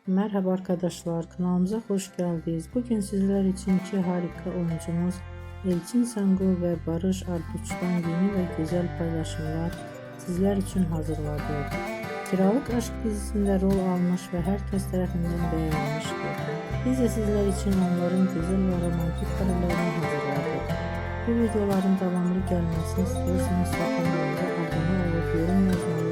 Merhaba arkadaşlar, kanalımıza hoş geldiniz. Bugün sizler için iki harika oyuncumuz Elçin Sangu ve Barış Arduç'tan yeni ve güzel paylaşımlar sizler için hazırladık. Kiralık Aşk dizisinde rol almış ve herkes tarafından beğenilmiştir. Biz de sizler için onların güzel ve romantik karelerini hazırladık. Bu videoların devamlı gelmesini istiyorsanız kanalımıza abone olup yorum yazmayı